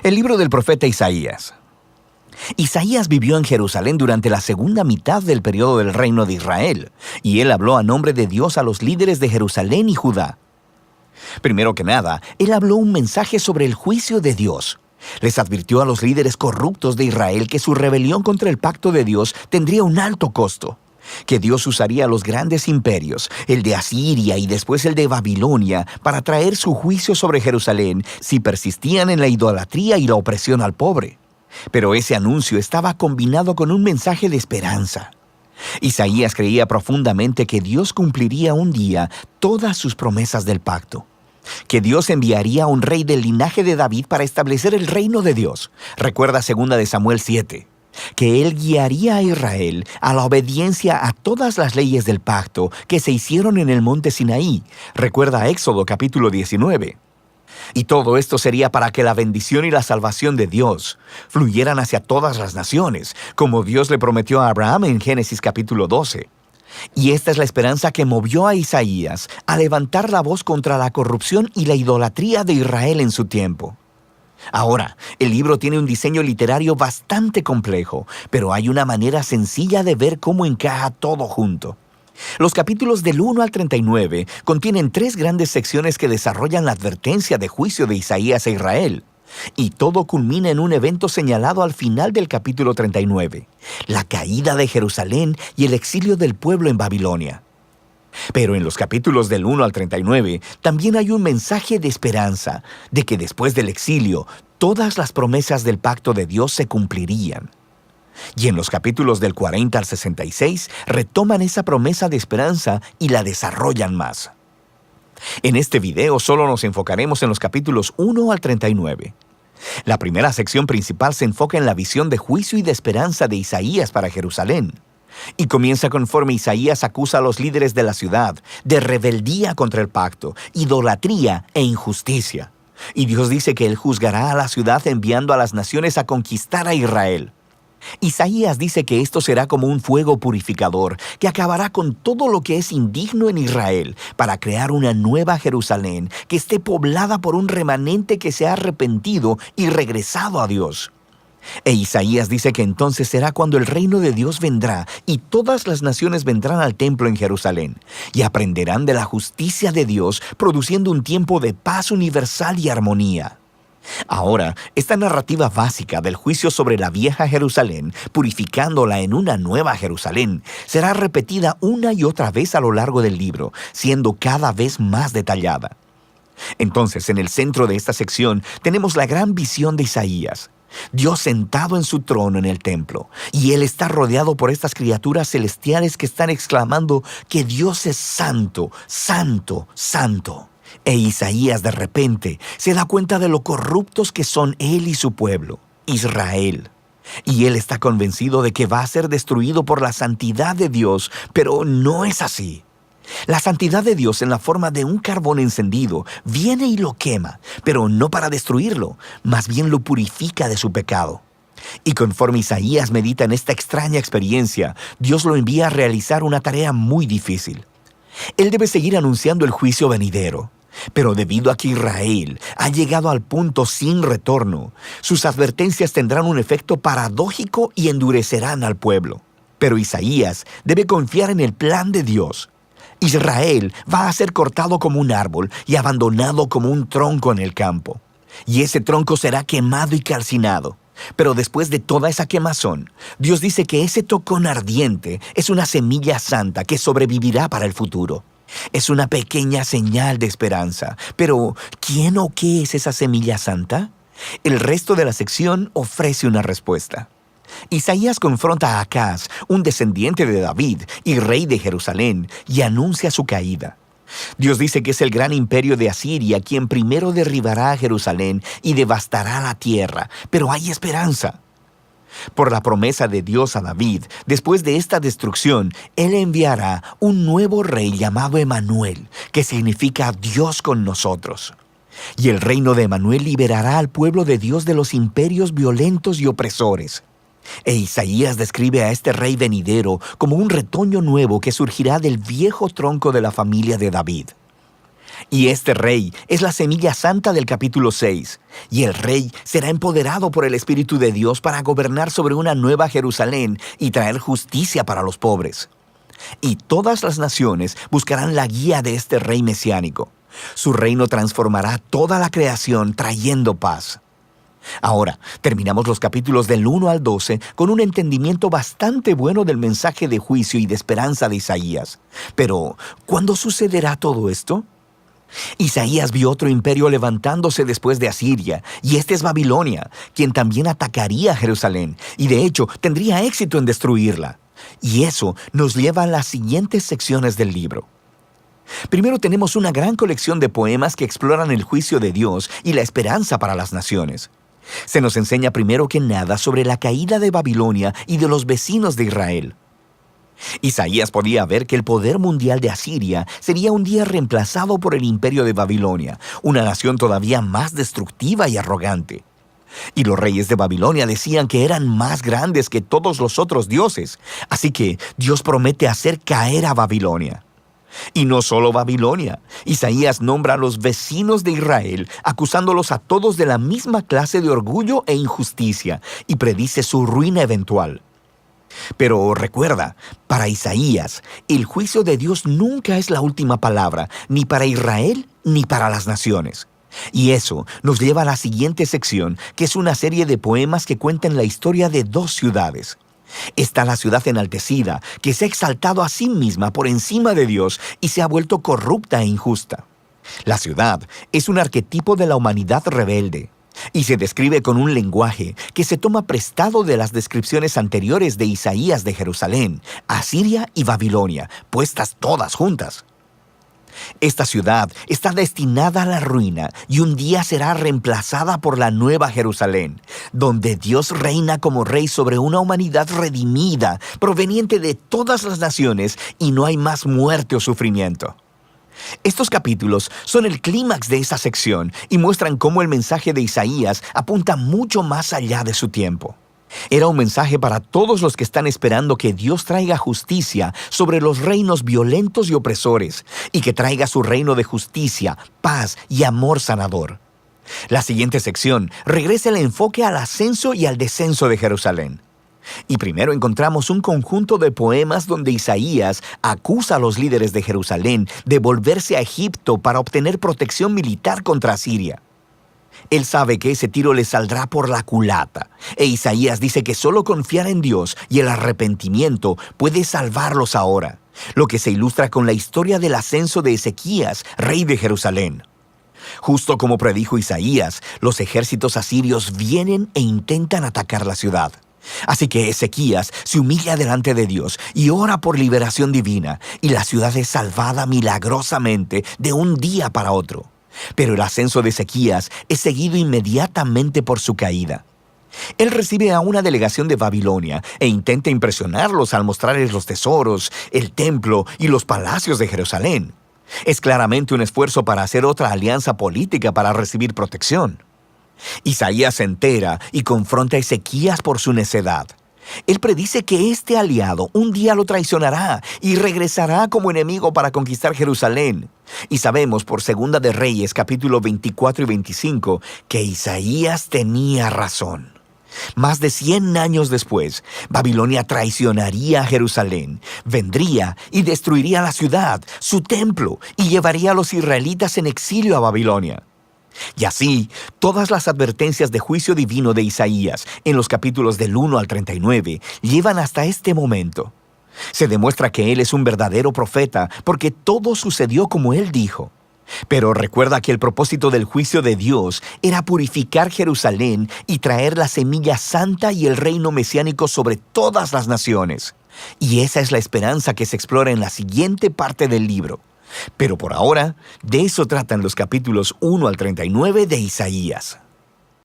El libro del profeta Isaías. Isaías vivió en Jerusalén durante la segunda mitad del periodo del reino de Israel, y él habló a nombre de Dios a los líderes de Jerusalén y Judá. Primero que nada, él habló un mensaje sobre el juicio de Dios. Les advirtió a los líderes corruptos de Israel que su rebelión contra el pacto de Dios tendría un alto costo, que Dios usaría los grandes imperios, el de Asiria y después el de Babilonia, para traer su juicio sobre Jerusalén si persistían en la idolatría y la opresión al pobre. Pero ese anuncio estaba combinado con un mensaje de esperanza. Isaías creía profundamente que Dios cumpliría un día todas sus promesas del pacto, que Dios enviaría a un rey del linaje de David para establecer el reino de Dios. Recuerda 2 de Samuel 7. Que él guiaría a Israel a la obediencia a todas las leyes del pacto que se hicieron en el monte Sinaí. Recuerda Éxodo capítulo 19. Y todo esto sería para que la bendición y la salvación de Dios fluyeran hacia todas las naciones, como Dios le prometió a Abraham en Génesis capítulo 12. Y esta es la esperanza que movió a Isaías a levantar la voz contra la corrupción y la idolatría de Israel en su tiempo. Ahora, el libro tiene un diseño literario bastante complejo, pero hay una manera sencilla de ver cómo encaja todo junto. Los capítulos del 1 al 39 contienen 3 grandes secciones que desarrollan la advertencia de juicio de Isaías a Israel. Y todo culmina en un evento señalado al final del capítulo 39, la caída de Jerusalén y el exilio del pueblo en Babilonia. Pero en los capítulos del 1 al 39 también hay un mensaje de esperanza, de que después del exilio, todas las promesas del pacto de Dios se cumplirían. Y en los capítulos del 40 al 66 retoman esa promesa de esperanza y la desarrollan más. En este video solo nos enfocaremos en los capítulos 1 al 39. La primera sección principal se enfoca en la visión de juicio y de esperanza de Isaías para Jerusalén. Y comienza conforme Isaías acusa a los líderes de la ciudad de rebeldía contra el pacto, idolatría e injusticia. Y Dios dice que Él juzgará a la ciudad enviando a las naciones a conquistar a Israel. Isaías dice que esto será como un fuego purificador que acabará con todo lo que es indigno en Israel para crear una nueva Jerusalén que esté poblada por un remanente que se ha arrepentido y regresado a Dios. E Isaías dice que entonces será cuando el reino de Dios vendrá y todas las naciones vendrán al templo en Jerusalén y aprenderán de la justicia de Dios, produciendo un tiempo de paz universal y armonía. Ahora, esta narrativa básica del juicio sobre la vieja Jerusalén, purificándola en una nueva Jerusalén, será repetida una y otra vez a lo largo del libro, siendo cada vez más detallada. Entonces, en el centro de esta sección tenemos la gran visión de Isaías. Dios sentado en su trono en el templo, y Él está rodeado por estas criaturas celestiales que están exclamando que Dios es santo, santo, santo. E Isaías de repente se da cuenta de lo corruptos que son él y su pueblo, Israel. Y él está convencido de que va a ser destruido por la santidad de Dios, pero no es así. La santidad de Dios en la forma de un carbón encendido viene y lo quema, pero no para destruirlo, más bien lo purifica de su pecado. Y conforme Isaías medita en esta extraña experiencia, Dios lo envía a realizar una tarea muy difícil. Él debe seguir anunciando el juicio venidero. Pero debido a que Israel ha llegado al punto sin retorno, sus advertencias tendrán un efecto paradójico y endurecerán al pueblo. Pero Isaías debe confiar en el plan de Dios. Israel va a ser cortado como un árbol y abandonado como un tronco en el campo. Y ese tronco será quemado y calcinado. Pero después de toda esa quemazón, Dios dice que ese tocón ardiente es una semilla santa que sobrevivirá para el futuro. Es una pequeña señal de esperanza. Pero, ¿quién o qué es esa semilla santa? El resto de la sección ofrece una respuesta. Isaías confronta a Acaz, un descendiente de David y rey de Jerusalén, y anuncia su caída. Dios dice que es el gran imperio de Asiria quien primero derribará a Jerusalén y devastará la tierra, pero hay esperanza. Por la promesa de Dios a David, después de esta destrucción, Él enviará un nuevo rey llamado Emanuel, que significa Dios con nosotros. Y el reino de Emanuel liberará al pueblo de Dios de los imperios violentos y opresores. E Isaías describe a este rey venidero como un retoño nuevo que surgirá del viejo tronco de la familia de David. Y este rey es la semilla santa del capítulo 6. Y el rey será empoderado por el Espíritu de Dios para gobernar sobre una nueva Jerusalén y traer justicia para los pobres. Y todas las naciones buscarán la guía de este rey mesiánico. Su reino transformará toda la creación trayendo paz. Ahora, terminamos los capítulos del 1 al 12 con un entendimiento bastante bueno del mensaje de juicio y de esperanza de Isaías. Pero, ¿cuándo sucederá todo esto? Isaías vio otro imperio levantándose después de Asiria, y este es Babilonia, quien también atacaría a Jerusalén, y de hecho tendría éxito en destruirla. Y eso nos lleva a las siguientes secciones del libro. Primero tenemos una gran colección de poemas que exploran el juicio de Dios y la esperanza para las naciones. Se nos enseña primero que nada sobre la caída de Babilonia y de los vecinos de Israel. Isaías podía ver que el poder mundial de Asiria sería un día reemplazado por el imperio de Babilonia, una nación todavía más destructiva y arrogante. Y los reyes de Babilonia decían que eran más grandes que todos los otros dioses, así que Dios promete hacer caer a Babilonia. Y no solo Babilonia, Isaías nombra a los vecinos de Israel, acusándolos a todos de la misma clase de orgullo e injusticia, y predice su ruina eventual. Pero recuerda, para Isaías, el juicio de Dios nunca es la última palabra, ni para Israel ni para las naciones. Y eso nos lleva a la siguiente sección, que es una serie de poemas que cuentan la historia de dos ciudades. Está la ciudad enaltecida, que se ha exaltado a sí misma por encima de Dios y se ha vuelto corrupta e injusta. La ciudad es un arquetipo de la humanidad rebelde y se describe con un lenguaje que se toma prestado de las descripciones anteriores de Isaías de Jerusalén, Asiria y Babilonia, puestas todas juntas. Esta ciudad está destinada a la ruina y un día será reemplazada por la nueva Jerusalén, donde Dios reina como rey sobre una humanidad redimida, proveniente de todas las naciones, y no hay más muerte o sufrimiento. Estos capítulos son el clímax de esa sección y muestran cómo el mensaje de Isaías apunta mucho más allá de su tiempo. Era un mensaje para todos los que están esperando que Dios traiga justicia sobre los reinos violentos y opresores, y que traiga su reino de justicia, paz y amor sanador. La siguiente sección regresa el enfoque al ascenso y al descenso de Jerusalén. Y primero encontramos un conjunto de poemas donde Isaías acusa a los líderes de Jerusalén de volverse a Egipto para obtener protección militar contra Asiria. Él sabe que ese tiro le saldrá por la culata, e Isaías dice que solo confiar en Dios y el arrepentimiento puede salvarlos ahora, lo que se ilustra con la historia del ascenso de Ezequías, rey de Jerusalén. Justo como predijo Isaías, los ejércitos asirios vienen e intentan atacar la ciudad. Así que Ezequías se humilla delante de Dios y ora por liberación divina, y la ciudad es salvada milagrosamente de un día para otro. Pero el ascenso de Ezequías es seguido inmediatamente por su caída. Él recibe a una delegación de Babilonia e intenta impresionarlos al mostrarles los tesoros, el templo y los palacios de Jerusalén. Es claramente un esfuerzo para hacer otra alianza política para recibir protección. Isaías se entera y confronta a Ezequías por su necedad. Él predice que este aliado un día lo traicionará y regresará como enemigo para conquistar Jerusalén. Y sabemos por Segunda de Reyes, capítulo 24 y 25, que Isaías tenía razón. Más de 100 años después, Babilonia traicionaría a Jerusalén, vendría y destruiría la ciudad, su templo, y llevaría a los israelitas en exilio a Babilonia. Y así, todas las advertencias de juicio divino de Isaías en los capítulos del 1 al 39 llevan hasta este momento. Se demuestra que él es un verdadero profeta porque todo sucedió como él dijo. Pero recuerda que el propósito del juicio de Dios era purificar Jerusalén y traer la semilla santa y el reino mesiánico sobre todas las naciones. Y esa es la esperanza que se explora en la siguiente parte del libro. Pero por ahora, de eso tratan los capítulos 1 al 39 de Isaías.